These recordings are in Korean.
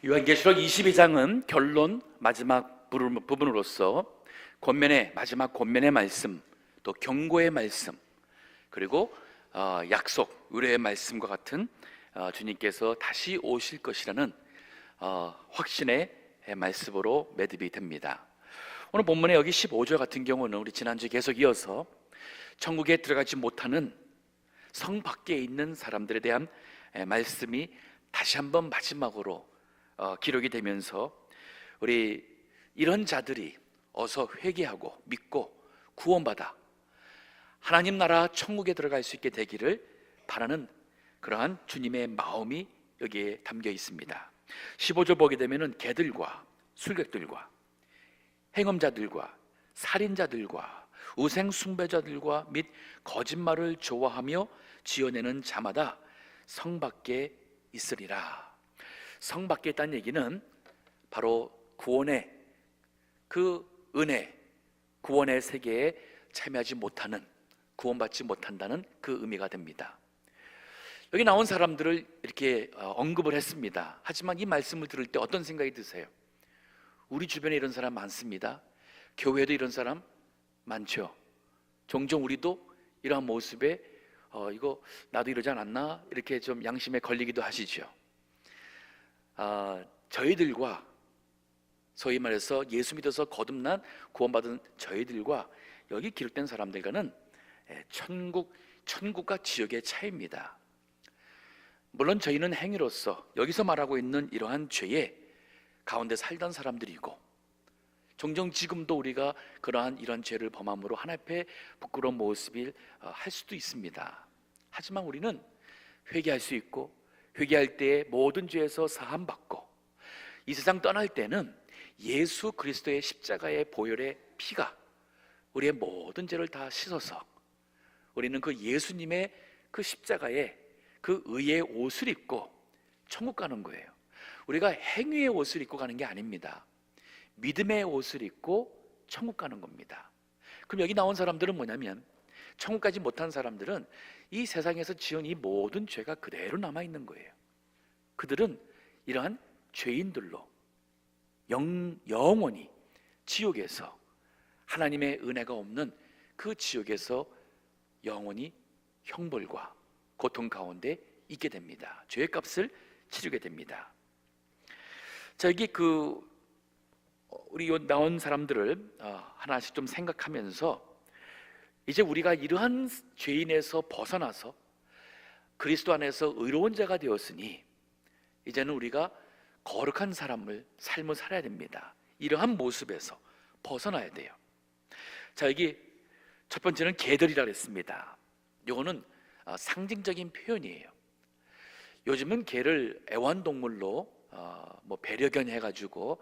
요한계시록 22장은 결론 마지막 부분으로서 권면의 마지막 권면의 말씀, 또 경고의 말씀, 그리고 약속, 의뢰의 말씀과 같은 주님께서 다시 오실 것이라는 확신의 말씀으로 매듭이 됩니다. 오늘 본문에 여기 15절 같은 경우는 우리 지난주에 계속 이어서 천국에 들어가지 못하는 성 밖에 있는 사람들에 대한 말씀이 다시 한번 마지막으로 기록이 되면서 우리 이런 자들이 어서 회개하고 믿고 구원받아 하나님 나라 천국에 들어갈 수 있게 되기를 바라는 그러한 주님의 마음이 여기에 담겨 있습니다. 15절 보게 되면은 개들과 술객들과 행음자들과 살인자들과 우생 숭배자들과 및 거짓말을 좋아하며 지어내는 자마다 성 밖에 있으리라. 성 밖에 있다는 얘기는 바로 구원의 그 은혜, 구원의 세계에 참여하지 못하는, 구원받지 못한다는 그 의미가 됩니다. 여기 나온 사람들을 이렇게 언급을 했습니다. 하지만 이 말씀을 들을 때 어떤 생각이 드세요? 우리 주변에 이런 사람 많습니다. 교회도 이런 사람 많죠. 종종 우리도 이러한 모습에 이거 나도 이러지 않았나? 이렇게 좀 양심에 걸리기도 하시죠. 저희들과 소위 말해서 예수 믿어서 거듭난 구원받은 저희들과 여기 기록된 사람들과는 천국과 지옥의 차이입니다. 물론 저희는 행위로서 여기서 말하고 있는 이러한 죄의 가운데 살던 사람들이고, 종종 지금도 우리가 그러한 이런 죄를 범함으로 하나님 앞에 부끄러운 모습을 할 수도 있습니다. 하지만 우리는 회개할 수 있고, 회개할 때에 모든 죄에서 사함받고, 이 세상 떠날 때는 예수 그리스도의 십자가의 보혈의 피가 우리의 모든 죄를 다 씻어서 우리는 그 예수님의 그 십자가의 그 의의 옷을 입고 천국 가는 거예요. 우리가 행위의 옷을 입고 가는 게 아닙니다. 믿음의 옷을 입고 천국 가는 겁니다. 그럼 여기 나온 사람들은 뭐냐면, 천국 가지 못한 사람들은 이 세상에서 지은 이 모든 죄가 그대로 남아있는 거예요. 그들은 이러한 죄인들로 영원히 지옥에서, 하나님의 은혜가 없는 그 지옥에서 영원히 형벌과 고통 가운데 있게 됩니다. 죄의 값을 치르게 됩니다. 자, 여기 우리 나온 사람들을 하나씩 좀 생각하면서, 이제 우리가 이러한 죄인에서 벗어나서 그리스도 안에서 의로운 자가 되었으니 이제는 우리가 거룩한 삶을 살아야 됩니다. 이러한 모습에서 벗어나야 돼요. 자, 여기 첫 번째는 개들이라 그랬습니다. 이거는 상징적인 표현이에요. 요즘은 개를 애완동물로 배려견 해가지고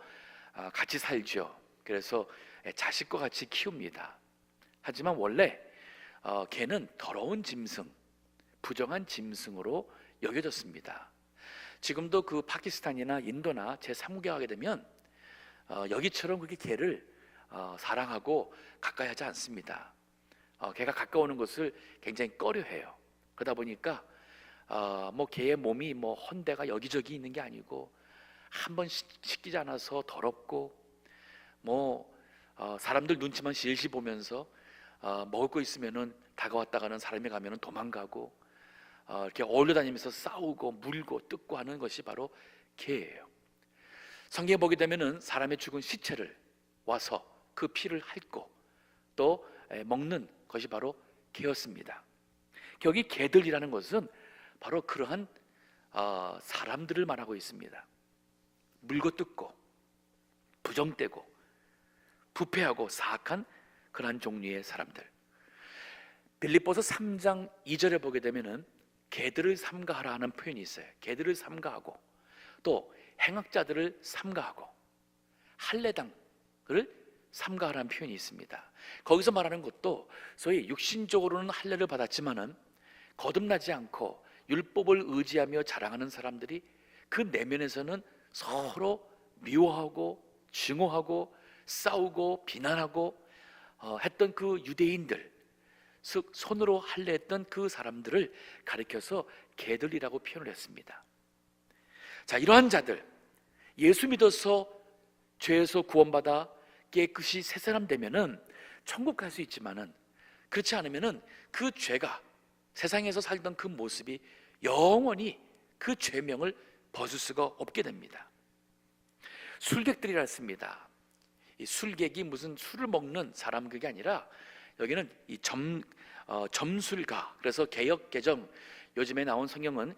같이 살죠. 그래서 자식과 같이 키웁니다. 하지만 원래 개는 더러운 짐승, 부정한 짐승으로 여겨졌습니다. 지금도 그 파키스탄이나 인도나 제3국에 가게 되면 여기처럼 그렇게 개를 사랑하고 가까이 하지 않습니다. 개가 가까우는 것을 굉장히 꺼려해요. 그러다 보니까 개의 몸이 헌대가 여기저기 있는 게 아니고, 한번 씻기지 않아서 더럽고, 사람들 눈치만 실시 보면서 먹을 거 있으면은 다가왔다가는 사람이 가면은 도망가고, 이렇게 어울려 다니면서 싸우고 물고 뜯고 하는 것이 바로 개예요. 성경에 보게 되면은 사람의 죽은 시체를 와서 그 피를 핥고 또 먹는 것이 바로 개였습니다. 여기 개들이라는 것은 바로 그러한 사람들을 말하고 있습니다. 물고 뜯고 부정되고 부패하고 사악한 그러한 종류의 사람들. 빌립보서 3장 2절에 보게 되면은 개들을 삼가하라 하는 표현이 있어요. 개들을 삼가하고 또 행악자들을 삼가하고 할례당을 삼가하라는 표현이 있습니다. 거기서 말하는 것도 소위 육신적으로는 할례를 받았지만은 거듭나지 않고 율법을 의지하며 자랑하는 사람들이 그 내면에서는 서로 미워하고 증오하고 싸우고 비난하고 했던 그 유대인들, 즉 손으로 할례했던 그 사람들을 가리켜서 개들이라고 표현을 했습니다. 자, 이러한 자들, 예수 믿어서 죄에서 구원받아 깨끗이 새 사람 되면은 천국 갈 수 있지만은, 그렇지 않으면은 그 죄가, 세상에서 살던 그 모습이 영원히 그 죄명을 벗을 수가 없게 됩니다. 술객들이라 했습니다. 이 술객이 무슨 술을 먹는 사람, 그게 아니라 여기는 이 점술가, 그래서 개역 개정 요즘에 나온 성경은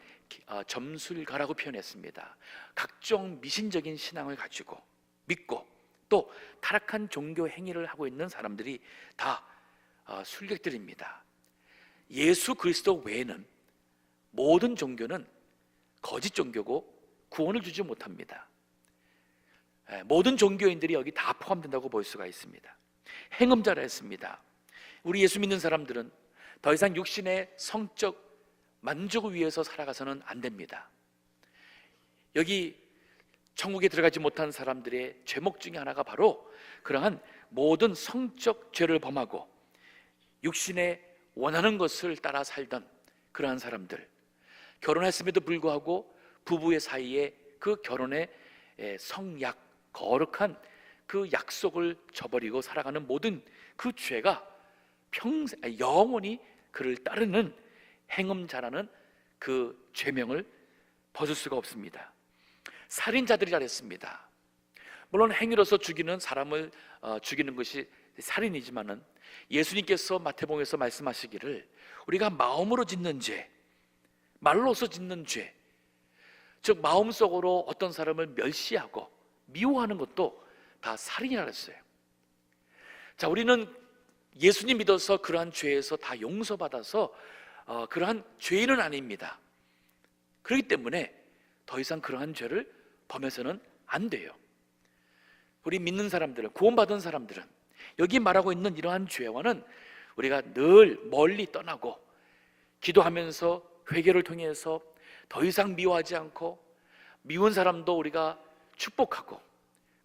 점술가라고 표현했습니다. 각종 미신적인 신앙을 가지고 믿고 또 타락한 종교 행위를 하고 있는 사람들이 다 술객들입니다. 예수 그리스도 외에는 모든 종교는 거짓 종교고 구원을 주지 못합니다. 모든 종교인들이 여기 다 포함된다고 볼 수가 있습니다. 행음자라 했습니다. 우리 예수 믿는 사람들은 더 이상 육신의 성적 만족을 위해서 살아가서는 안 됩니다. 여기 천국에 들어가지 못한 사람들의 죄목 중에 하나가 바로 그러한 모든 성적 죄를 범하고 육신의 원하는 것을 따라 살던 그러한 사람들, 결혼했음에도 불구하고 부부의 사이에 그 결혼의 성약, 거룩한 그 약속을 저버리고 살아가는 모든 그 죄가 영원히 그를 따르는 행음자라는 그 죄명을 벗을 수가 없습니다. 살인자들이라 했습니다. 물론 행위로서 죽이는 사람을 죽이는 것이 살인이지만은 예수님께서 마태복음에서 말씀하시기를 우리가 마음으로 짓는 죄, 말로서 짓는 죄, 즉 마음속으로 어떤 사람을 멸시하고 미워하는 것도 다 살인이라 했어요. 자, 우리는 예수님 믿어서 그러한 죄에서 다 용서받아서 그러한 죄인은 아닙니다. 그렇기 때문에 더 이상 그러한 죄를 범해서는 안 돼요. 우리 믿는 사람들은, 구원받은 사람들은 여기 말하고 있는 이러한 죄와는 우리가 늘 멀리 떠나고 기도하면서 회개를 통해서 더 이상 미워하지 않고 미운 사람도 우리가 축복하고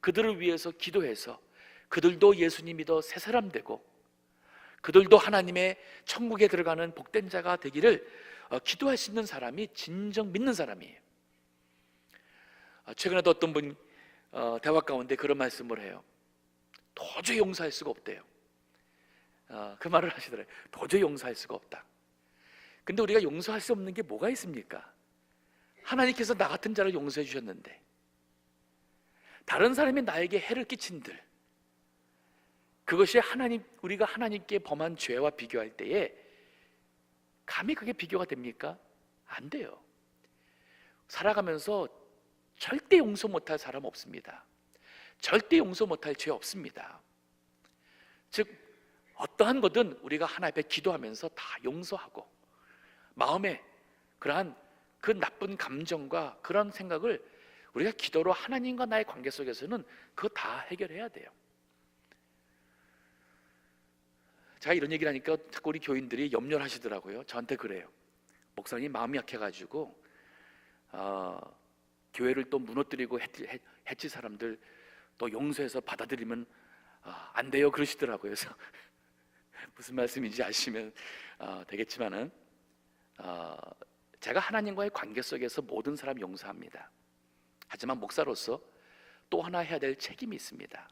그들을 위해서 기도해서 그들도 예수님 믿어 새 사람 되고 그들도 하나님의 천국에 들어가는 복된 자가 되기를 기도할 수 있는 사람이 진정 믿는 사람이에요. 최근에도 어떤 분 대화 가운데 그런 말씀을 해요. 도저히 용서할 수가 없대요. 그 말을 하시더래요. 도저히 용서할 수가 없다. 근데 우리가 용서할 수 없는 게 뭐가 있습니까? 하나님께서 나 같은 자를 용서해 주셨는데 다른 사람이 나에게 해를 끼친들, 그것이 우리가 하나님께 범한 죄와 비교할 때에 감히 그게 비교가 됩니까? 안 돼요. 살아가면서 절대 용서 못할 사람 없습니다. 절대 용서 못할 죄 없습니다. 즉 어떠한 거든 우리가 하나님 앞에 기도하면서 다 용서하고 마음에 그러한 그 나쁜 감정과 그런 생각을 우리가 기도로 하나님과 나의 관계 속에서는 그거 다 해결해야 돼요. 제가 이런 얘기를 하니까 자꾸 우리 교인들이 염려를 하시더라고요. 저한테 그래요. 목사님 마음이 약해가지고 교회를 또 무너뜨리고 해치 사람들 또 용서해서 받아들이면 안 돼요 그러시더라고요. 그래서 무슨 말씀인지 아시면 되겠지만은 제가 하나님과의 관계 속에서 모든 사람 용서합니다. 하지만 목사로서 또 하나 해야 될 책임이 있습니다.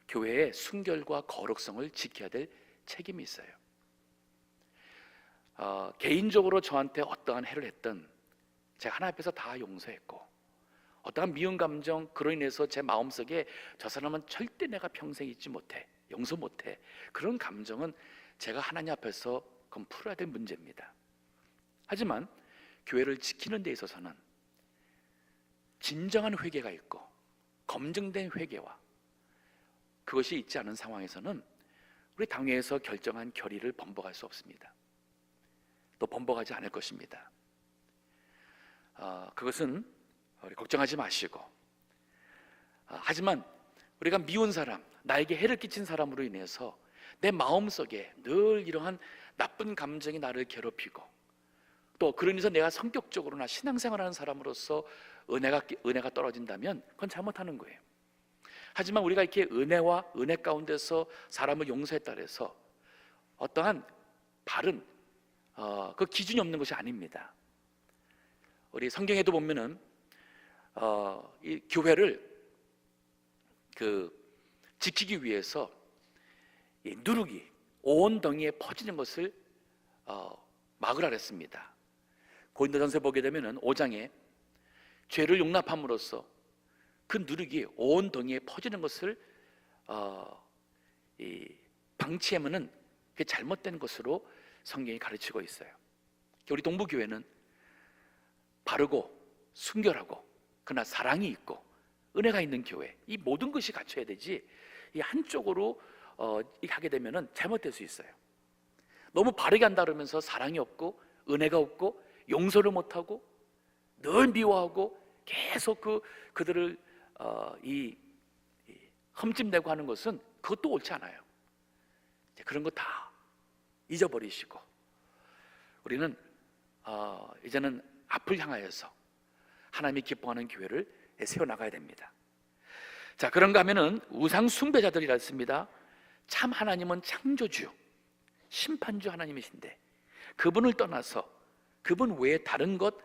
교회의 순결과 거룩성을 지켜야 될 책임이 있어요. 개인적으로 저한테 어떠한 해를 했든 제가 하나님 앞에서 다 용서했고 어떠한 미운 감정, 그로 인해서 제 마음속에 저 사람은 절대 내가 평생 잊지 못해, 용서 못해, 그런 감정은 제가 하나님 앞에서 그건 풀어야 될 문제입니다. 하지만 교회를 지키는 데 있어서는 진정한 회개가 있고 검증된 회개와 그것이 있지 않은 상황에서는 우리 당회에서 결정한 결의를 번복할 수 없습니다. 또 번복하지 않을 것입니다. 그것은 우리 걱정하지 마시고 하지만 우리가 미운 사람, 나에게 해를 끼친 사람으로 인해서 내 마음속에 늘 이러한 나쁜 감정이 나를 괴롭히고 또 그러면서 내가 성격적으로나 신앙생활하는 사람으로서 은혜가 떨어진다면 그건 잘못하는 거예요. 하지만 우리가 이렇게 은혜와 은혜 가운데서 사람을 용서했다 해서 어떠한 바른 그 기준이 없는 것이 아닙니다. 우리 성경에도 보면은 이 교회를 지키기 위해서 이 누룩이 온 덩이에 퍼지는 것을 막으라 그랬습니다. 고린도전서 보게 되면은 5장에 죄를 용납함으로써 그 누룩이 온 덩이에 퍼지는 것을 방치하면은 그게 잘못된 것으로 성경이 가르치고 있어요. 우리 동부교회는 바르고 순결하고 그러나 사랑이 있고 은혜가 있는 교회, 이 모든 것이 갖춰야 되지 이 한쪽으로 하게 되면은 잘못될 수 있어요. 너무 바르게 한다 그러면서 사랑이 없고 은혜가 없고 용서를 못하고 늘 미워하고 계속 그들을 흠집내고 하는 것은 그것도 옳지 않아요. 그런 거 다 잊어버리시고 우리는 이제는 앞을 향하여서 하나님이 기뻐하는 교회를 세워나가야 됩니다. 자, 그런가 하면은 우상 숭배자들이라 했습니다. 참 하나님은 창조주, 심판주 하나님이신데 그분을 떠나서 그분 외에 다른 것,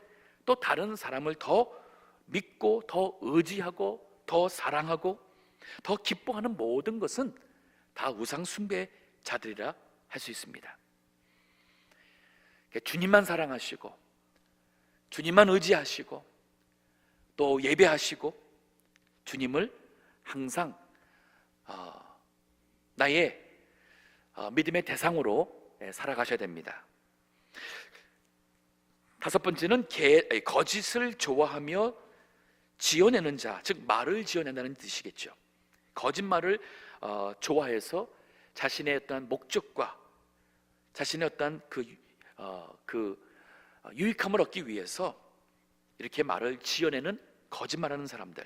또 다른 사람을 더 믿고 더 의지하고 더 사랑하고 더 기뻐하는 모든 것은 다 우상 숭배자들이라 할 수 있습니다. 주님만 사랑하시고 주님만 의지하시고 또 예배하시고 주님을 항상 나의 믿음의 대상으로 살아가셔야 됩니다. 다섯 번째는 거짓을 좋아하며 지어내는 자, 즉 말을 지어낸다는 뜻이겠죠. 거짓말을 좋아해서 자신의 어떤 목적과 자신의 어떤 유익함을 얻기 위해서 이렇게 말을 지어내는 거짓말하는 사람들,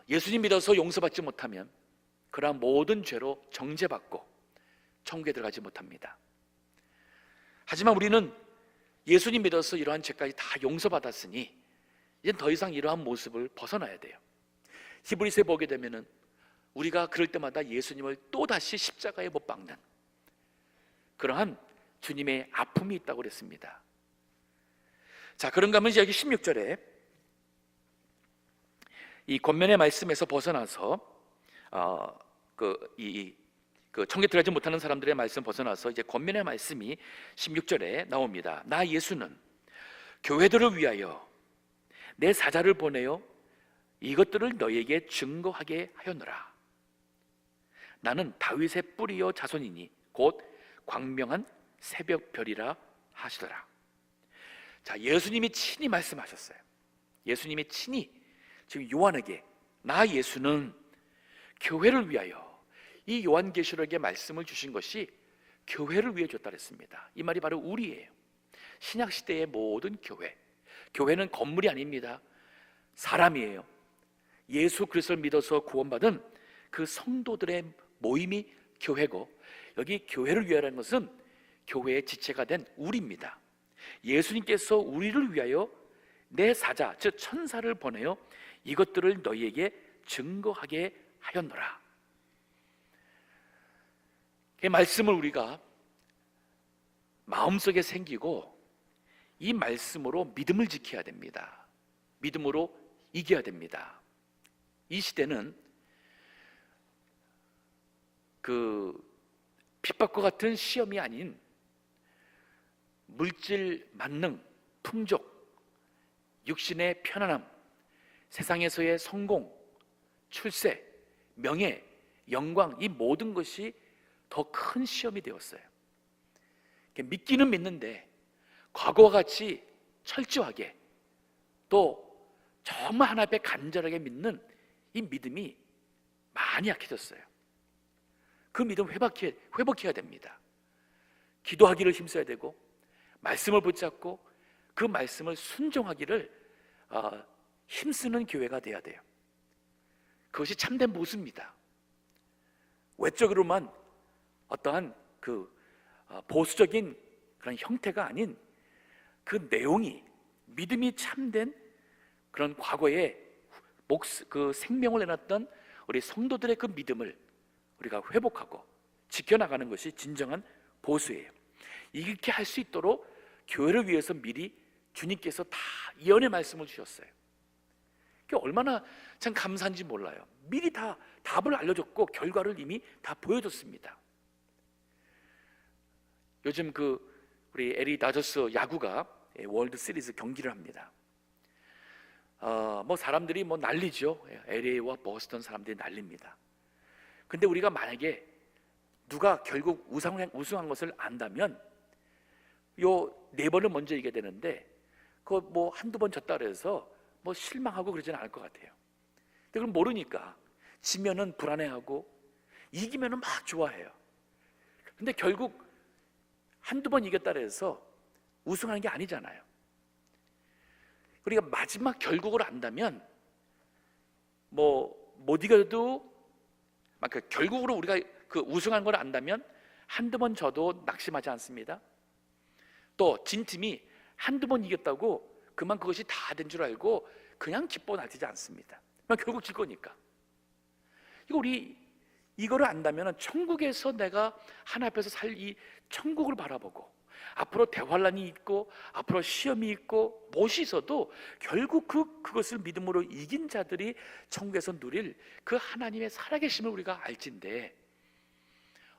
예수님 믿어서 용서받지 못하면 그러한 모든 죄로 정죄받고 천국에 들어가지 못합니다. 하지만 우리는 예수님 믿어서 이러한 죄까지 다 용서받았으니 이제 더 이상 이러한 모습을 벗어나야 돼요. 히브리서에 보게 되면은 우리가 그럴 때마다 예수님을 또다시 십자가에 못 박는 그러한 주님의 아픔이 있다고 그랬습니다. 자, 그런가 하면 여기 16절에 이 권면의 말씀에서 벗어나서 천국에 들어가지 못하는 사람들의 말씀 벗어나서 이제 권면의 말씀이 16절에 나옵니다. 나 예수는 교회들을 위하여 내 사자를 보내어 이것들을 너희에게 증거하게 하였노라. 나는 다윗의 뿌리요 자손이니 곧 광명한 새벽별이라 하시더라. 자, 예수님이 친히 말씀하셨어요. 예수님이 친히 지금 요한에게 나 예수는 교회를 위하여 이 요한계시록의 말씀을 주신 것이 교회를 위해 줬다 그랬습니다. 이 말이 바로 우리예요. 신약시대의 모든 교회, 교회는 건물이 아닙니다. 사람이에요. 예수 그리스도를 믿어서 구원받은 그 성도들의 모임이 교회고, 여기 교회를 위하라는 것은 교회의 지체가 된 우리입니다. 예수님께서 우리를 위하여 내 사자, 즉 천사를 보내어 이것들을 너희에게 증거하게 하였노라. 이 말씀을 우리가 마음속에 생기고 이 말씀으로 믿음을 지켜야 됩니다. 믿음으로 이겨야 됩니다. 이 시대는 핍박과 같은 시험이 아닌 물질 만능, 풍족, 육신의 편안함, 세상에서의 성공, 출세, 명예, 영광, 이 모든 것이 더 큰 시험이 되었어요. 믿기는 믿는데 과거와 같이 철저하게 또 정말 하나 앞에 간절하게 믿는 이 믿음이 많이 약해졌어요. 그 믿음 회복해야 됩니다. 기도하기를 힘써야 되고 말씀을 붙잡고 그 말씀을 순종하기를 힘쓰는 교회가 돼야 돼요. 그것이 참된 모습입니다. 외적으로만 어떠한 보수적인 그런 형태가 아닌 그 내용이 믿음이 참된 그런 과거에 생명을 내놨던 우리 성도들의 그 믿음을 우리가 회복하고 지켜나가는 것이 진정한 보수예요. 이렇게 할 수 있도록 교회를 위해서 미리 주님께서 다 예언의 말씀을 주셨어요. 그게 얼마나 참 감사한지 몰라요. 미리 다 답을 알려줬고 결과를 이미 다 보여줬습니다. 요즘 우리 LA 다저스 야구가 월드 시리즈 경기를 합니다. 뭐 사람들이 뭐 난리죠. LA와 보스턴 사람들이 난립니다. 근데 우리가 만약에 누가 결국 우승한 것을 안다면 요 4번을 먼저 이겨야 되는데 그거 뭐 한두 번 졌다 그래서 뭐 실망하고 그러지는 않을 것 같아요. 근데 그걸 모르니까 지면은 불안해하고 이기면은 막 좋아해요. 근데 결국 한두 번 이겼다 그래서 우승하는 게 아니잖아요. 우리가 마지막 결국을 안다면 뭐 못 이겨도 결국으로 우리가 우승한 걸 안다면 한두 번 져도 낙심하지 않습니다. 또 진 팀이 한두 번 이겼다고 그만 그것이 다 된 줄 알고 그냥 기뻐 날뛰지 않습니다. 결국 질 거니까. 이거를 안다면 천국에서 내가 하나님 앞에서 살 이 천국을 바라보고 앞으로 대환란이 있고 앞으로 시험이 있고 무엇이 있어도 결국 그것을 믿음으로 이긴 자들이 천국에서 누릴 그 하나님의 살아계심을 우리가 알진데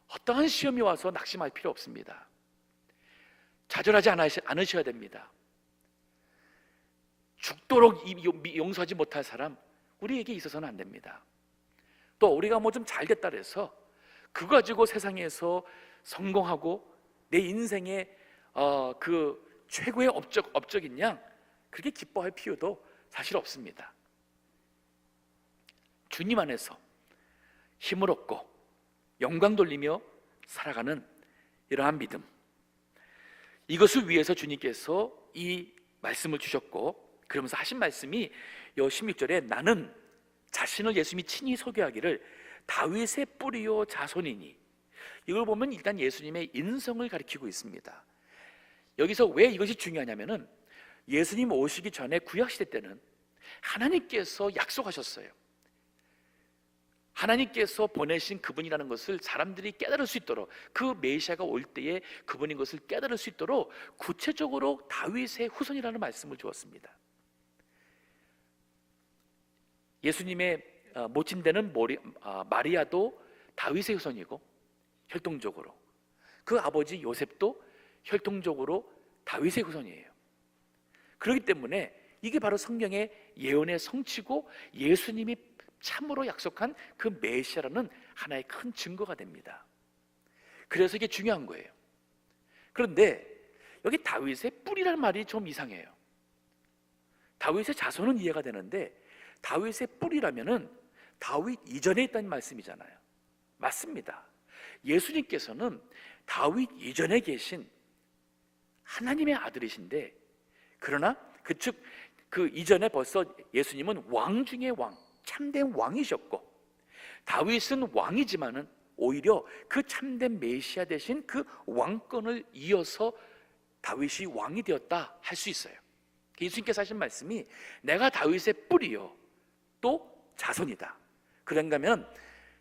어떠한 시험이 와서 낙심할 필요 없습니다. 좌절하지 않으셔야 됩니다. 죽도록 용서하지 못할 사람 우리에게 있어서는 안 됩니다. 또 우리가 뭐 좀 잘 됐다 그래서 그거 가지고 세상에서 성공하고 내 인생의 그 최고의 업적인 양 그렇게 기뻐할 필요도 사실 없습니다. 주님 안에서 힘을 얻고 영광 돌리며 살아가는 이러한 믿음, 이것을 위해서 주님께서 이 말씀을 주셨고, 그러면서 하신 말씀이 요 16절에 나는 자신을 예수님이 친히 소개하기를 다윗의 뿌리요 자손이니, 이걸 보면 일단 예수님의 인성을 가리키고 있습니다. 여기서 왜 이것이 중요하냐면은 예수님 오시기 전에 구약시대 때는 하나님께서 약속하셨어요. 하나님께서 보내신 그분이라는 것을 사람들이 깨달을 수 있도록, 그 메시아가 올 때에 그분인 것을 깨달을 수 있도록 구체적으로 다윗의 후손이라는 말씀을 주었습니다. 예수님의 모친되는 마리아도 다윗의 후손이고 혈통적으로, 그 아버지 요셉도 혈통적으로 다윗의 후손이에요. 그렇기 때문에 이게 바로 성경의 예언의 성취고 예수님이 참으로 약속한 그 메시아라는 하나의 큰 증거가 됩니다. 그래서 이게 중요한 거예요. 그런데 여기 다윗의 뿌리라는 말이 좀 이상해요. 다윗의 자손은 이해가 되는데 다윗의 뿌리라면은 다윗 이전에 있다는 말씀이잖아요. 맞습니다. 예수님께서는 다윗 이전에 계신 하나님의 아들이신데, 그러나 그 이전에 벌써 예수님은 왕 중의 왕, 참된 왕이셨고, 다윗은 왕이지만은 오히려 그 참된 메시아 대신 그 왕권을 이어서 다윗이 왕이 되었다 할 수 있어요. 예수님께서 하신 말씀이 내가 다윗의 뿌리요 또 자손이다. 그런가 하면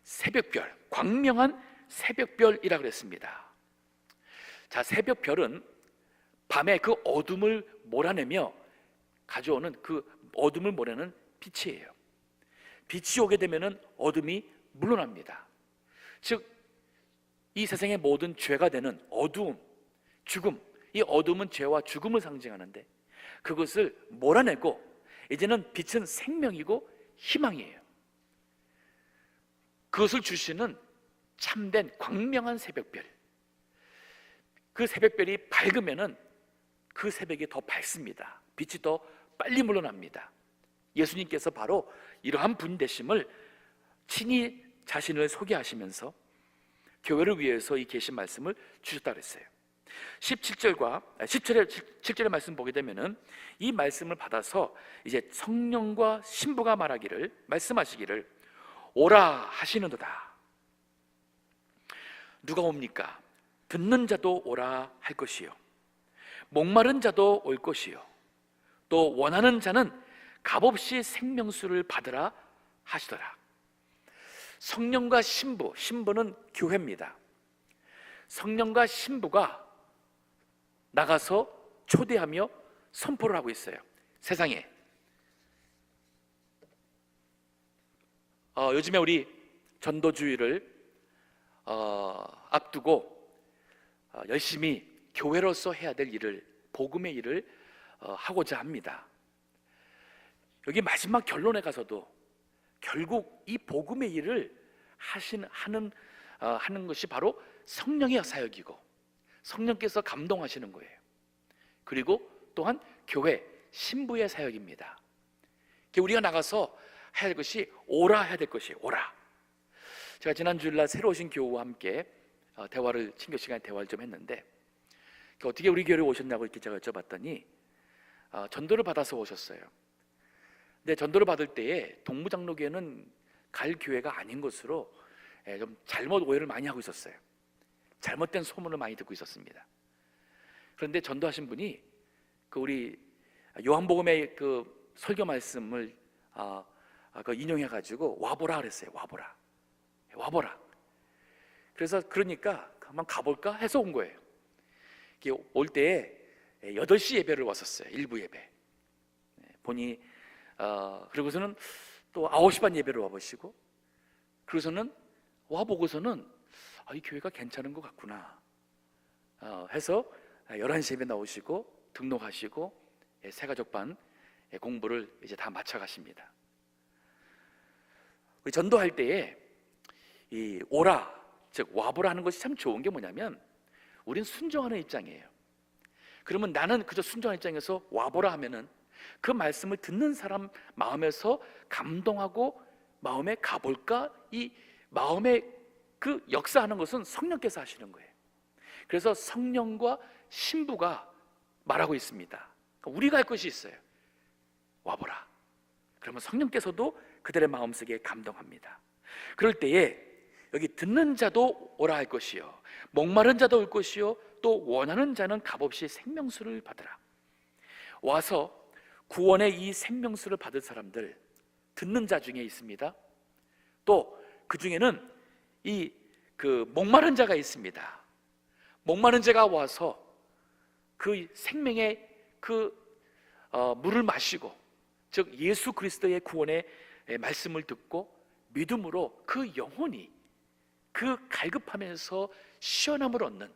새벽별, 광명한 새벽별이라 그랬습니다. 자, 새벽별은 밤에 그 어둠을 몰아내며 가져오는 그 어둠을 몰아내는 빛이에요. 빛이 오게 되면은 어둠이 물러납니다. 즉, 이 세상의 모든 죄가 되는 어두움, 죽음, 이 어둠은 죄와 죽음을 상징하는데 그것을 몰아내고 이제는 빛은 생명이고 희망이에요. 그것을 주시는 참된 광명한 새벽별, 그 새벽별이 밝으면은 그 새벽이 더 밝습니다. 빛이 더 빨리 물러납니다. 예수님께서 바로 이러한 분 되심을 친히 자신을 소개하시면서 교회를 위해서 이 계신 말씀을 주셨다 그랬어요. 17절의 말씀 보게 되면은 이 말씀을 받아서 이제 성령과 신부가 말씀하시기를 오라 하시는도다. 누가 옵니까? 듣는 자도 오라 할 것이요, 목마른 자도 올 것이요, 또 원하는 자는 값없이 생명수를 받으라 하시더라. 성령과 신부는 교회입니다. 성령과 신부가 나가서 초대하며 선포를 하고 있어요. 세상에. 요즘에 우리 전도주의를 앞두고 열심히 교회로서 해야 될 일을, 복음의 일을 하고자 합니다. 여기 마지막 결론에 가서도 결국 이 복음의 일을 하는 것이 바로 성령의 사역이고 성령께서 감동하시는 거예요. 그리고 또한 교회 신부의 사역입니다. 우리가 나가서 해야 할 것이 오라 해야 될 것이 오라. 제가 지난 주일날 새로 오신 교우와 함께 친교 시간에 대화를 좀 했는데, 어떻게 우리 교회에 오셨냐고 이렇게 제가 여쭤봤더니 전도를 받아서 오셨어요. 근데 전도를 받을 때에 동부장로교회는 갈 교회가 아닌 것으로 좀 잘못 오해를 많이 하고 있었어요. 잘못된 소문을 많이 듣고 있었습니다. 그런데 전도하신 분이 우리 요한복음의 설교 말씀을 인용해가지고 와보라 그랬어요. 와보라. 그래서 그러니까 한번 가볼까 해서 온 거예요. 올 때에 8시 예배를 왔었어요. 일부 예배. 보니 그리고서는 또 9시 반 예배를 와보시고, 그러고서는 와보고서는 이 교회가 괜찮은 것 같구나 해서 11시 예배 나오시고 등록하시고 새가족반 공부를 이제 다 마쳐 가십니다. 우리 전도할 때에 이 오라, 즉 와보라 하는 것이 참 좋은 게 뭐냐면 우린 순종하는 입장이에요. 그러면 나는 그저 순종하는 입장에서 와보라 하면은 그 말씀을 듣는 사람 마음에서 감동하고 마음에 가볼까, 이 마음에 그 역사하는 것은 성령께서 하시는 거예요. 그래서 성령과 신부가 말하고 있습니다. 그러니까 우리가 할 것이 있어요. 와보라. 그러면 성령께서도 그들의 마음속에 감동합니다. 그럴 때에 여기 듣는 자도 오라 할 것이요, 목마른 자도 올 것이요, 또 원하는 자는 값없이 생명수를 받으라. 와서 구원의 이 생명수를 받을 사람들, 듣는 자 중에 있습니다. 또 그 중에는 목마른 자가 있습니다. 목마른 자가 와서 그 생명의 물을 마시고, 즉 예수 그리스도의 구원의 말씀을 듣고 믿음으로 그 영혼이 갈급하면서 시원함을 얻는,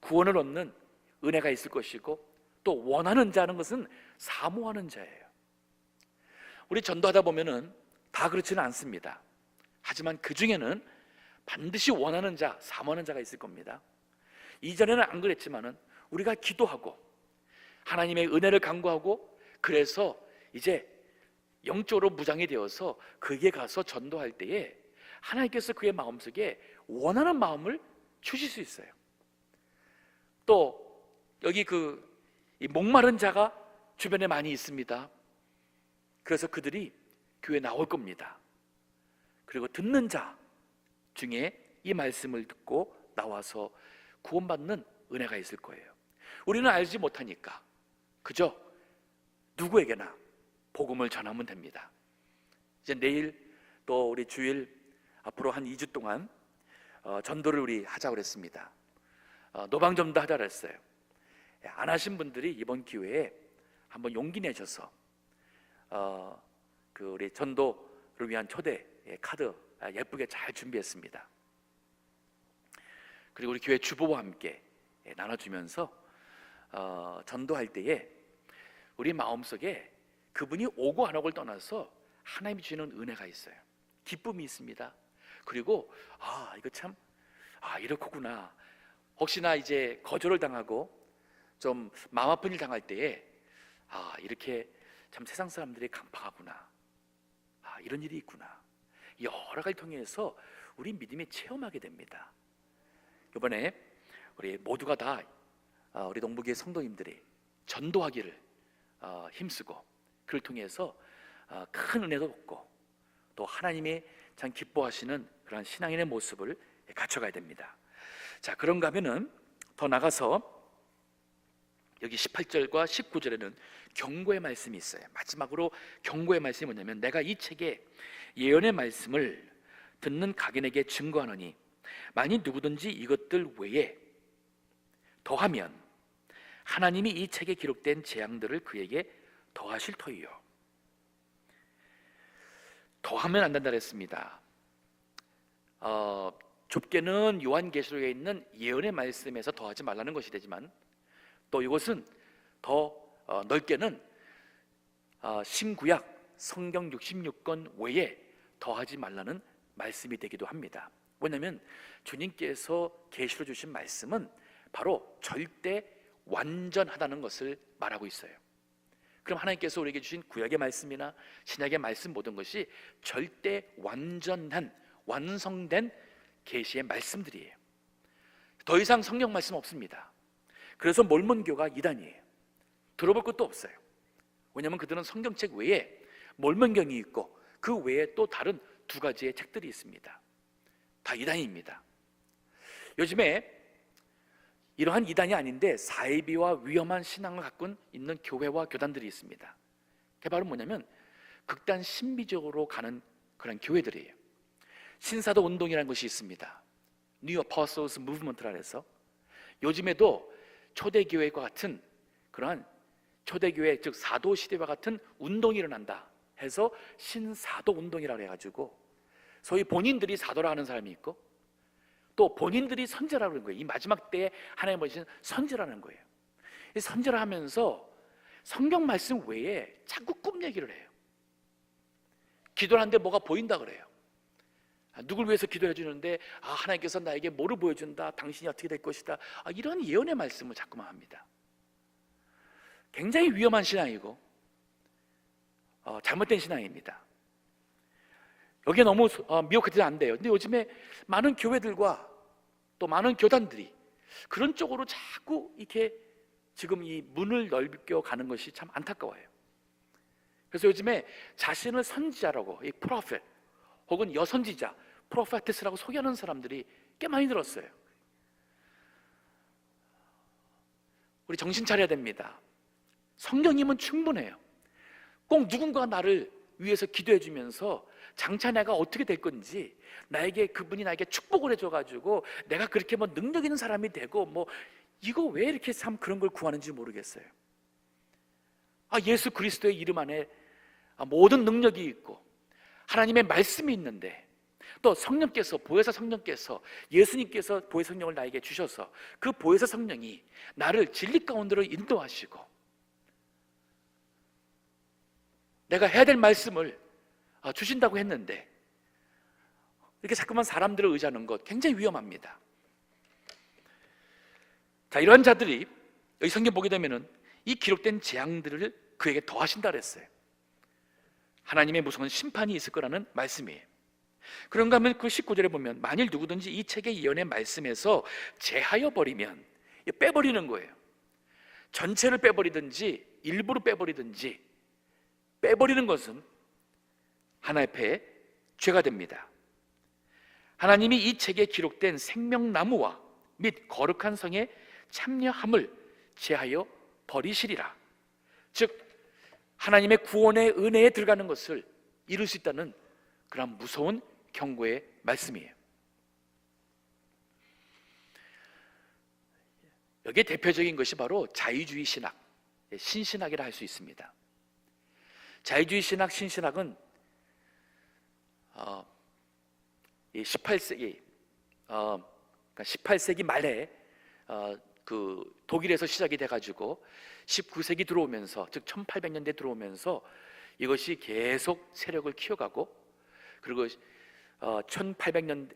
구원을 얻는 은혜가 있을 것이고, 또 원하는 자는 것은 사모하는 자예요. 우리 전도하다 보면은 다 그렇지는 않습니다. 하지만 그 중에는 반드시 원하는 자, 사모하는 자가 있을 겁니다. 이전에는 안 그랬지만은 우리가 기도하고 하나님의 은혜를 간구하고, 그래서 이제 영적으로 무장이 되어서 그에게 가서 전도할 때에 하나님께서 그의 마음속에 원하는 마음을 주실 수 있어요. 또 여기 이 목마른 자가 주변에 많이 있습니다. 그래서 그들이 교회에 나올 겁니다. 그리고 듣는 자 중에 이 말씀을 듣고 나와서 구원받는 은혜가 있을 거예요. 우리는 알지 못하니까 그저 누구에게나 복음을 전하면 됩니다. 이제 내일 또 우리 주일 앞으로 한 2주 동안 전도를 우리 하자고 그랬습니다. 노방전도 하자 그랬어요. 안 하신 분들이 이번 기회에 한번 용기 내셔서 우리 전도를 위한 초대 카드 예쁘게 잘 준비했습니다. 그리고 우리 교회 주보와 함께 나눠주면서 전도할 때에 우리 마음속에 그분이 오고 안 오고를 떠나서 하나님이 주시는 은혜가 있어요. 기쁨이 있습니다. 그리고 이거 참 이렇구나. 혹시나 이제 거절을 당하고 좀 마음 아픈 일 당할 때에 이렇게 참 세상 사람들이 간파하구나, 이런 일이 있구나, 여러 가지 통해서 우리 믿음이 체험하게 됩니다. 이번에 우리 모두가 다 우리 농부교회 성도님들이 전도하기를 힘쓰고, 그를 통해서 큰 은혜도 얻고 또 하나님이 참 기뻐하시는 그런 신앙인의 모습을 갖춰가야 됩니다. 자, 그런가 하면은 더 나가서 여기 18절과 19절에는 경고의 말씀이 있어요. 마지막으로 경고의 말씀이 뭐냐면, 내가 이 책에 예언의 말씀을 듣는 각인에게 증거하노니 만일 누구든지 이것들 외에 더하면 하나님이 이 책에 기록된 재앙들을 그에게 더하실 터이요. 더하면 안 된다 그랬습니다. 좁게는 요한계시록에 있는 예언의 말씀에서 더하지 말라는 것이 되지만, 또 이것은 더 넓게는 신구약 성경 66권 외에 더하지 말라는 말씀이 되기도 합니다. 왜냐하면 주님께서 계시로 주신 말씀은 바로 절대 완전하다는 것을 말하고 있어요. 그럼 하나님께서 우리에게 주신 구약의 말씀이나 신약의 말씀 모든 것이 절대 완전한, 완성된 계시의 말씀들이에요. 더 이상 성경 말씀 없습니다. 그래서 몰몬교가 이단이에요. 들어볼 것도 없어요. 왜냐하면 그들은 성경책 외에 몰몬경이 있고 그 외에 또 다른 두 가지의 책들이 있습니다. 다 이단입니다. 요즘에 이러한 이단이 아닌데 사이비와 위험한 신앙을 갖고 있는 교회와 교단들이 있습니다. 그게 바로 뭐냐면 극단 신비적으로 가는 그런 교회들이에요. 신사도 운동이라는 것이 있습니다. New Apostles Movement라 해서 요즘에도 초대교회와 같은 그러한 초대교회, 즉 사도시대와 같은 운동이 일어난다 해서 신사도 운동이라고 해가지고 소위 본인들이 사도라 하는 사람이 있고 또 본인들이 선지라고 하는 거예요. 이 마지막 때에 하나님 보신 선지라는 거예요. 이 선지를 하면서 성경 말씀 외에 자꾸 꿈 얘기를 해요. 기도를 하는데 뭐가 보인다 그래요. 누굴 위해서 기도해 주는데 하나님께서 나에게 뭐를 보여준다, 당신이 어떻게 될 것이다, 이런 예언의 말씀을 자꾸만 합니다. 굉장히 위험한 신앙이고 잘못된 신앙입니다. 여기에 너무 미혹해서는 안 돼요. 근데 요즘에 많은 교회들과 또 많은 교단들이 그런 쪽으로 자꾸 이렇게 지금 이 문을 넓혀 가는 것이 참 안타까워요. 그래서 요즘에 자신을 선지자라고, 이 프로페트 혹은 여선지자, 프로페티스라고 소개하는 사람들이 꽤 많이 들었어요. 우리 정신 차려야 됩니다. 성령님은 충분해요. 꼭 누군가 나를 위해서 기도해 주면서 장차 내가 어떻게 될 건지, 나에게 그분이 나에게 축복을 해줘가지고 내가 그렇게 뭐 능력 있는 사람이 되고 뭐 이거 왜 이렇게 참 그런 걸 구하는지 모르겠어요. 예수 그리스도의 이름 안에 모든 능력이 있고 하나님의 말씀이 있는데, 또 성령께서, 보혜사 성령께서, 예수님께서 보혜사 성령을 나에게 주셔서 그 보혜사 성령이 나를 진리 가운데로 인도하시고 내가 해야 될 말씀을 주신다고 했는데 이렇게 자꾸만 사람들을 의지하는 것 굉장히 위험합니다. 자, 이런 자들이 여기 성경 보게 되면은 이 기록된 재앙들을 그에게 더하신다 그랬어요. 하나님의 무서운 심판이 있을 거라는 말씀이에요. 그런가 하면 그 19절에 보면 만일 누구든지 이 책의 예언의 말씀에서 제하여 버리면, 빼버리는 거예요. 전체를 빼버리든지 일부를 빼버리든지, 빼버리는 것은 하나님 앞에 죄가 됩니다. 하나님이 이 책에 기록된 생명나무와 및 거룩한 성에 참여함을 제하여 버리시리라. 즉 하나님의 구원의 은혜에 들어가는 것을 이룰 수 있다는 그런 무서운 경고의 말씀이에요. 여기에 대표적인 것이 바로 자유주의 신학, 신신학이라 할 수 있습니다. 자유주의 신학, 신신학은 18세기, 그러니까 18세기 말에 그 독일에서 시작이 돼가지고 19세기 들어오면서, 즉 1800년대 들어오면서 이것이 계속 세력을 키워가고, 그리고 1800년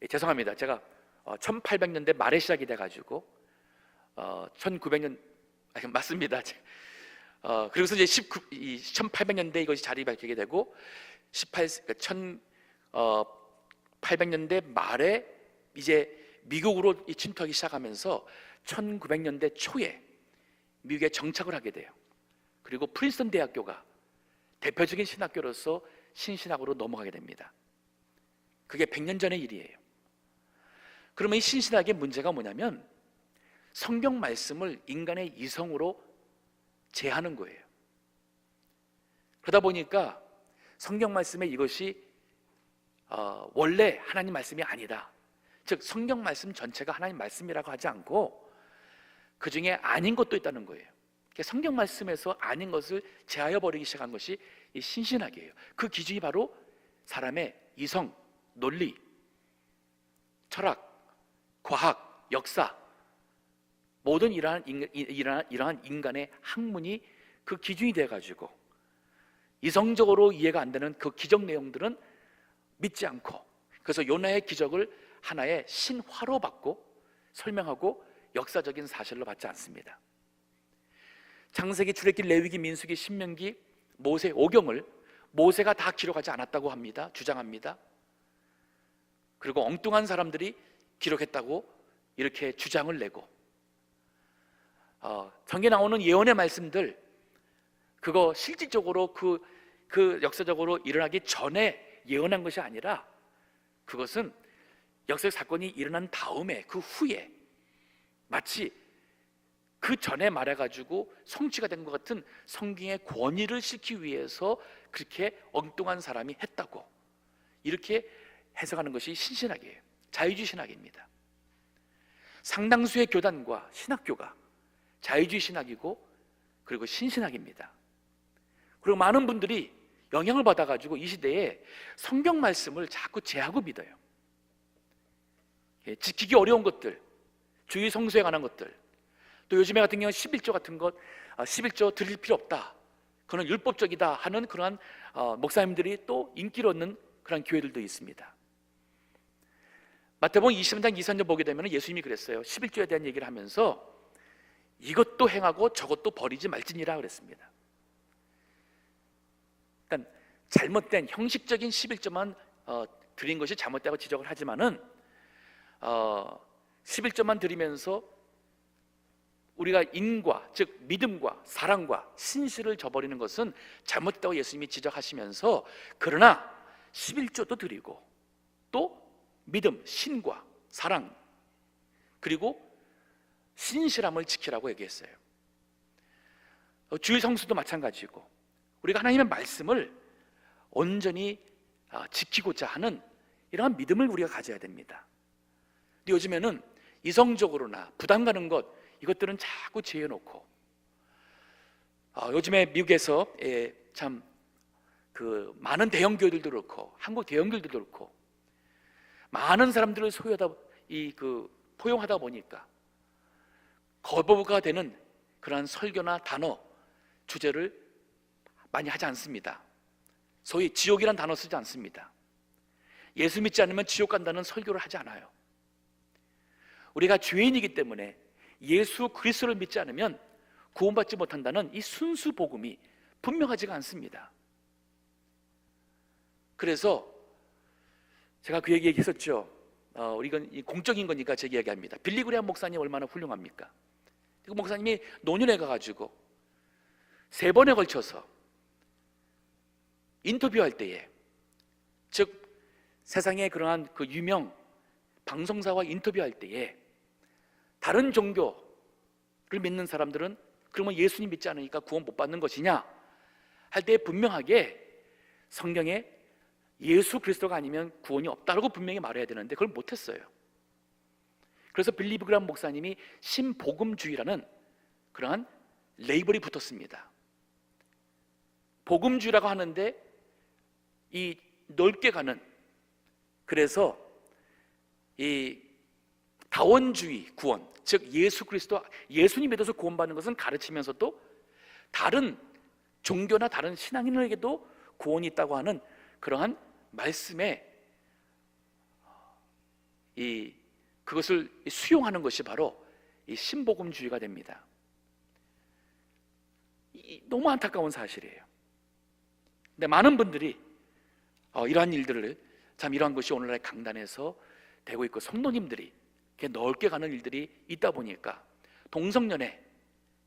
죄송합니다. 제가 1800년대 말에 시작이 돼가지고 1900년 맞습니다. 그리고서 이제 1800년대 이것이 자리 밝히게 되고 1800년대 말에 이제 미국으로 침투하기 시작하면서 1900년대 초에 미국에 정착을 하게 돼요. 그리고 프린스턴 대학교가 대표적인 신학교로서 신신학으로 넘어가게 됩니다. 그게 100년 전의 일이에요. 그러면 이 신신학의 문제가 뭐냐면 성경 말씀을 인간의 이성으로 제하는 거예요. 그러다 보니까 성경 말씀에 이것이 원래 하나님 말씀이 아니다, 즉 성경 말씀 전체가 하나님 말씀이라고 하지 않고 그 중에 아닌 것도 있다는 거예요. 그러니까 성경 말씀에서 아닌 것을 제하여 버리기 시작한 것이 이 신신학이에요. 그 기준이 바로 사람의 이성, 논리, 철학, 과학, 역사, 모든 이러한 인간의 학문이 그 기준이 돼가지고 이성적으로 이해가 안 되는 그 기적 내용들은 믿지 않고, 그래서 요나의 기적을 하나의 신화로 받고 설명하고 역사적인 사실로 받지 않습니다. 창세기, 출애굽기, 레위기, 민수기, 신명기, 모세, 오경을 모세가 다 기록하지 않았다고 합니다. 주장합니다. 그리고 엉뚱한 사람들이 기록했다고 이렇게 주장을 내고, 성경에 나오는 예언의 말씀들, 그거 실질적으로 그 역사적으로 일어나기 전에 예언한 것이 아니라 그것은 역사적 사건이 일어난 다음에, 그 후에 마치 그 전에 말해가지고 성취가 된 것 같은 성경의 권위를 싣기 위해서 그렇게 엉뚱한 사람이 했다고, 이렇게 해석하는 것이 신신학이에요. 자유주의 신학입니다. 상당수의 교단과 신학교가 자유주의 신학이고, 그리고 신신학입니다. 그리고 많은 분들이 영향을 받아가지고 이 시대에 성경 말씀을 자꾸 제하고 믿어요. 지키기 어려운 것들, 주의 성수에 관한 것들, 또 요즘에 같은 경우는 11조 같은 것, 11조 드릴 필요 없다, 그건 율법적이다 하는 그러한 목사님들이 또 인기를 얻는 그런 교회들도 있습니다. 마태복음 20장 23절 보게 되면 예수님이 그랬어요. 11조에 대한 얘기를 하면서 이것도 행하고 저것도 버리지 말지니라 그랬습니다. 그러니까 잘못된 형식적인 11조만 드린 것이 잘못되다고 지적을 하지만은 11조만 드리면서 우리가 인과, 즉 믿음과 사랑과 신실을 저버리는 것은 잘못됐다고 예수님이 지적하시면서, 그러나 11조도 드리고 또 믿음, 신과 사랑, 그리고 신실함을 지키라고 얘기했어요. 주의 성수도 마찬가지고, 우리가 하나님의 말씀을 온전히 지키고자 하는 이러한 믿음을 우리가 가져야 됩니다. 근데 요즘에는 이성적으로나 부담 가는 것, 이것들은 자꾸 제해놓고, 요즘에 미국에서 참 그 많은 대형 교회들도 그렇고 한국 대형 교회들도 그렇고 많은 사람들을 포용하다 보니까 거부가 되는 그러한 설교나 단어, 주제를 많이 하지 않습니다. 소위 지옥이란 단어 쓰지 않습니다. 예수 믿지 않으면 지옥 간다는 설교를 하지 않아요. 우리가 죄인이기 때문에 예수 그리스도를 믿지 않으면 구원받지 못한다는 이 순수 복음이 분명하지가 않습니다. 그래서 제가 그 얘기했었죠. 이건 공적인 거니까 제 이야기합니다. 빌리 그레이엄 목사님 얼마나 훌륭합니까? 그 목사님이 노년에 가가지고 3번에 걸쳐서 인터뷰할 때에, 즉 세상의 그러한 그 유명 방송사와 인터뷰할 때에 다른 종교를 믿는 사람들은 그러면 예수님 믿지 않으니까 구원 못 받는 것이냐 할 때 분명하게 성경에 예수 그리스도가 아니면 구원이 없다라고 분명히 말해야 되는데 그걸 못했어요. 그래서 빌리 그레이엄 목사님이 신복음주의라는 그러한 레이블이 붙었습니다. 복음주의라고 하는데 이 넓게 가는, 그래서 이 다원주의 구원, 즉 예수 그리스도, 예수님 믿어서 구원받는 것은 가르치면서도 다른 종교나 다른 신앙인에게도 구원이 있다고 하는 그러한 말씀에 그것을 수용하는 것이 바로 이 신복음주의가 됩니다. 너무 안타까운 사실이에요. 근데 많은 분들이 이러한 일들을, 참 이러한 것이 오늘날 강단에서 되고 있고 성도님들이 이렇게 넓게 가는 일들이 있다 보니까 동성연애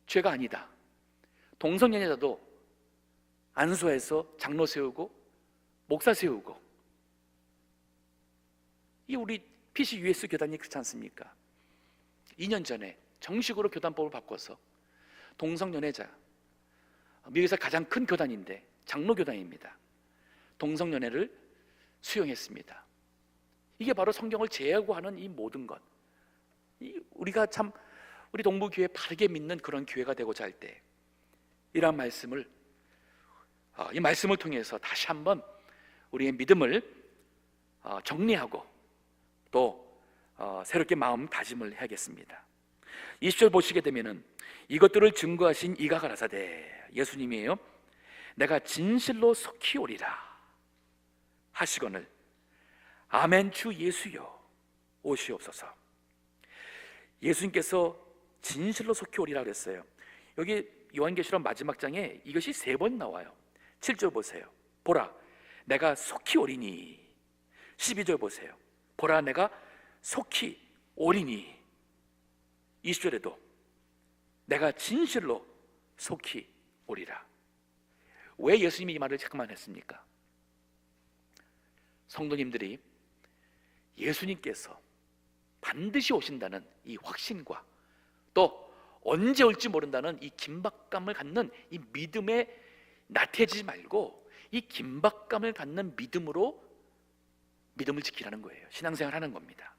죄가 아니다, 동성연애자도 안수해서 장로 세우고 목사 세우고, 이 우리 PCUS 교단이 그렇지 않습니까? 2년 전에 정식으로 교단법을 바꿔서 동성연애자, 미국에서 가장 큰 교단인데 장로 교단입니다. 동성연애를 수용했습니다. 이게 바로 성경을 제하고 하는 이 모든 것, 우리가 참 우리 동부교회 바르게 믿는 그런 교회가 되고자 할 때 이러한 말씀을 이 말씀을 통해서 다시 한번 우리의 믿음을 정리하고 또 새롭게 마음 다짐을 해야겠습니다. 20절 보시게 되면은 이것들을 증거하신 이가 가라사대, 예수님이에요. 내가 진실로 속히 오리라 하시거늘 아멘 주 예수여 오시옵소서. 예수님께서 진실로 속히 오리라 그랬어요. 여기 요한계시록 마지막 장에 이것이 3번 나와요. 7절 보세요. 보라 내가 속히 오리니. 12절 보세요. 보라 내가 속히 오리니. 20절에도 내가 진실로 속히 오리라. 왜 예수님이 이 말을 잠깐만 했습니까? 성도님들이 예수님께서 반드시 오신다는 이 확신과 또 언제 올지 모른다는 이 긴박감을 갖는 이 믿음에 나태해지지 말고 이 긴박감을 갖는 믿음으로 믿음을 지키라는 거예요. 신앙생활 하는 겁니다.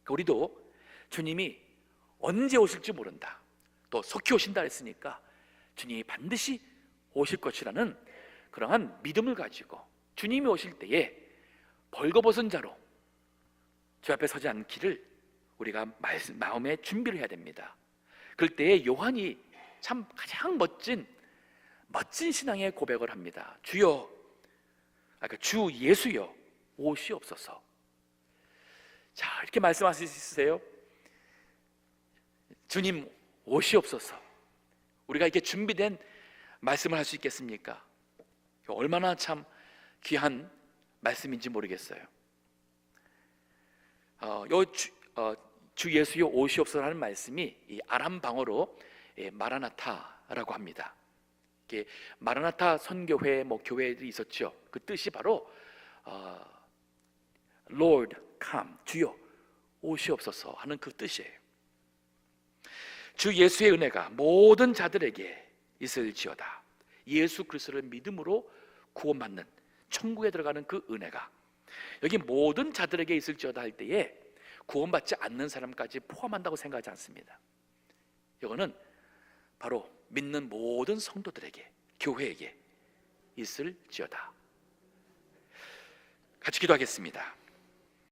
그러니까 우리도 주님이 언제 오실지 모른다, 또 속히 오신다 했으니까 주님이 반드시 오실 것이라는 그러한 믿음을 가지고 주님이 오실 때에 벌거벗은 자로 주 앞에 서지 않기를 우리가 마음에 준비를 해야 됩니다. 그럴 때에 요한이 참 가장 멋진 신앙의 고백을 합니다. 주여, 그러니까 주 예수여 오시옵소서. 자, 이렇게 말씀하실 수 있으세요? 주님 오시옵소서. 우리가 이렇게 준비된 말씀을 할 수 있겠습니까? 얼마나 참 귀한 말씀인지 모르겠어요. 주 예수여 오시옵소서라는 말씀이 이 아람 방어로 마라나타라고 합니다. 마라나타 선교회 교회들이 있었죠. 그 뜻이 바로 Lord come, 주여 오시옵소서 하는 그 뜻이에요. 주 예수의 은혜가 모든 자들에게 있을지어다. 예수 그리스도를 믿음으로 구원받는 천국에 들어가는 그 은혜가 여기 모든 자들에게 있을지어다 할 때에 구원받지 않는 사람까지 포함한다고 생각하지 않습니다. 이거는 바로 믿는 모든 성도들에게, 교회에게 있을지어다. 같이 기도하겠습니다.